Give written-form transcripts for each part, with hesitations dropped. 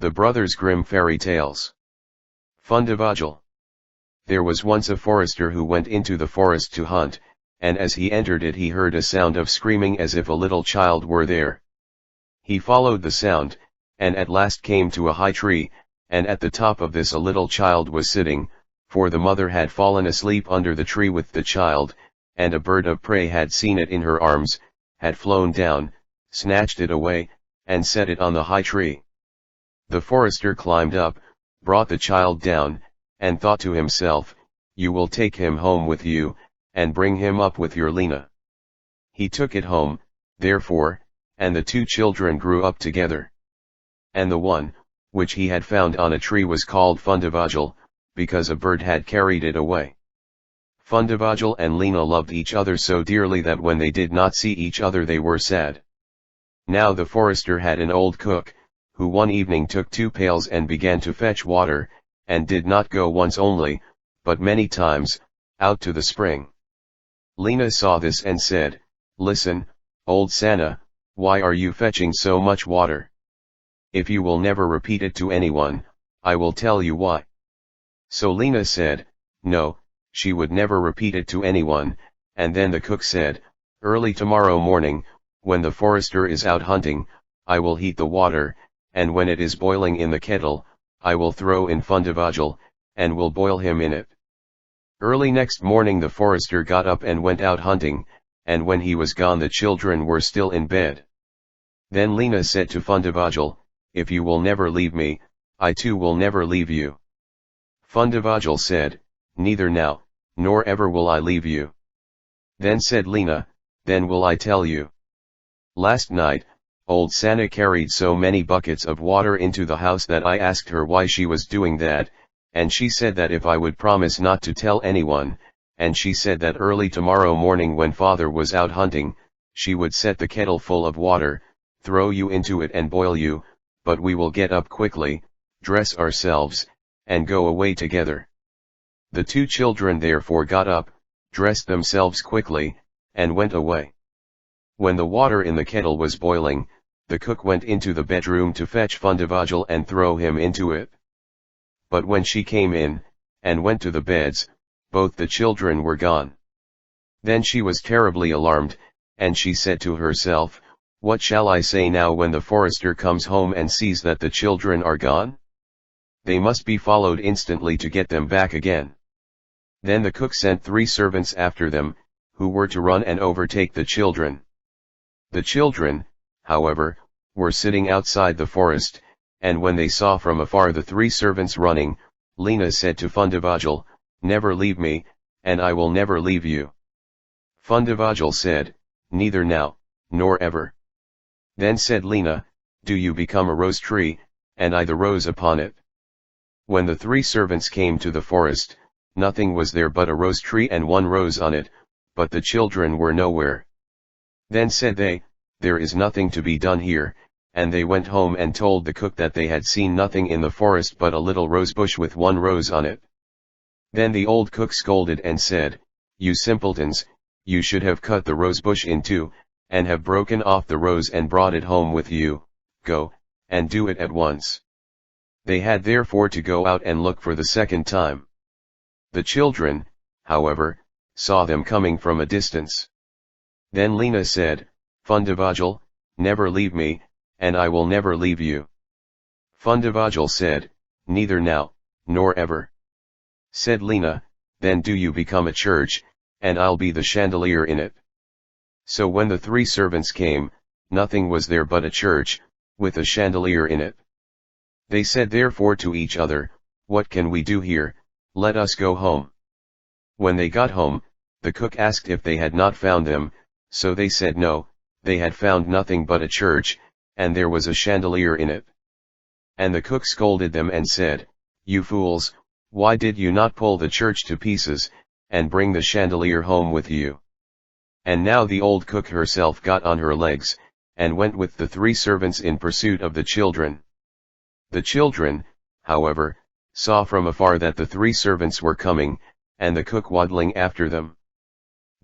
The Brothers Grimm Fairy Tales. Fundevogel. There was once a forester who went into the forest to hunt, and as he entered it he heard a sound of screaming as if a little child were there. He followed the sound, and at last came to a high tree, and at the top of this a little child was sitting, for the mother had fallen asleep under the tree with the child, and a bird of prey had seen it in her arms, had flown down, snatched it away, and set it on the high tree. The forester climbed up, brought the child down, and thought to himself, "You will take him home with you, and bring him up with your Lena." He took it home, therefore, and the two children grew up together. And the one, which he had found on a tree was called Fundevogel, because a bird had carried it away. Fundevogel and Lena loved each other so dearly that when they did not see each other they were sad. Now the forester had an old cook, who one evening took 2 pails and began to fetch water, and did not go once only, but many times, out to the spring. Lena saw this and said, "Listen, old Sanna, why are you fetching so much water? If you will never repeat it to anyone, I will tell you why." So Lena said, no, she would never repeat it to anyone, and then the cook said, "Early tomorrow morning, when the forester is out hunting, I will heat the water, and when it is boiling in the kettle, I will throw in Fundevogel, and will boil him in it." Early next morning the forester got up and went out hunting, and when he was gone the children were still in bed. Then Lena said to Fundevogel, "If you will never leave me, I too will never leave you." Fundevogel said, "Neither now, nor ever will I leave you." Then said Lena, "Then will I tell you. Last night, old Sanna carried so many buckets of water into the house that I asked her why she was doing that, and she said that if I would promise not to tell anyone, and she said that early tomorrow morning when father was out hunting, she would set the kettle full of water, throw you into it and boil you, but we will get up quickly, dress ourselves, and go away together." The two children therefore got up, dressed themselves quickly, and went away. When the water in the kettle was boiling, the cook went into the bedroom to fetch Fundevogel and throw him into it. But when she came in, and went to the beds, both the children were gone. Then she was terribly alarmed, and she said to herself, "What shall I say now when the forester comes home and sees that the children are gone? They must be followed instantly to get them back again." Then the cook sent 3 servants after them, who were to run and overtake the children. The children, however, were sitting outside the forest, and when they saw from afar the 3 servants running, Lena said to Fundevogel, "Never leave me, and I will never leave you." Fundevogel said, "Neither now, nor ever." Then said Lena, "Do you become a rose tree, and I the rose upon it." When the 3 servants came to the forest, nothing was there but a rose tree and 1 rose on it, but the children were nowhere. Then said they, "There is nothing to be done here," and they went home and told the cook that they had seen nothing in the forest but a little rosebush with 1 rose on it. Then the old cook scolded and said, "You simpletons, you should have cut the rosebush in 2, and have broken off the rose and brought it home with you. Go, and do it at once." They had therefore to go out and look for the second time. The children, however, saw them coming from a distance. Then Lena said, "Fundevogel, never leave me, and I will never leave you." Fundevogel said, "Neither now, nor ever." Said Lena, "Then do you become a church, and I'll be the chandelier in it." So when the 3 servants came, nothing was there but a church, with a chandelier in it. They said therefore to each other, "What can we do here? Let us go home." When they got home, the cook asked if they had not found them, so they said no, they had found nothing but a church, and there was a chandelier in it. And the cook scolded them and said, "You fools, why did you not pull the church to pieces, and bring the chandelier home with you?" And now the old cook herself got on her legs, and went with the 3 servants in pursuit of the children. The children, however, saw from afar that the 3 servants were coming, and the cook waddling after them.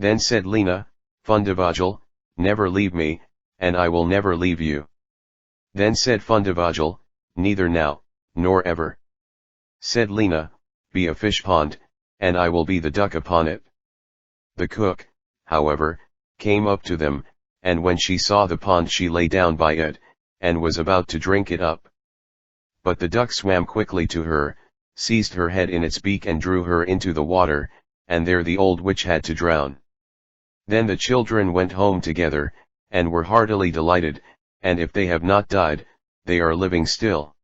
Then said Lena, "Fundevogel, never leave me, and I will never leave you." Then said Fundevogel, neither now, nor ever. Said Lena, be a fish pond, and I will be the duck upon it. The cook, however, came up to them, and when she saw the pond she lay down by it, and was about to drink it up. But the duck swam quickly to her, seized her head in its beak and drew her into the water, and there the old witch had to drown. Then the children went home together, and were heartily delighted, and if they have not died, they are living still.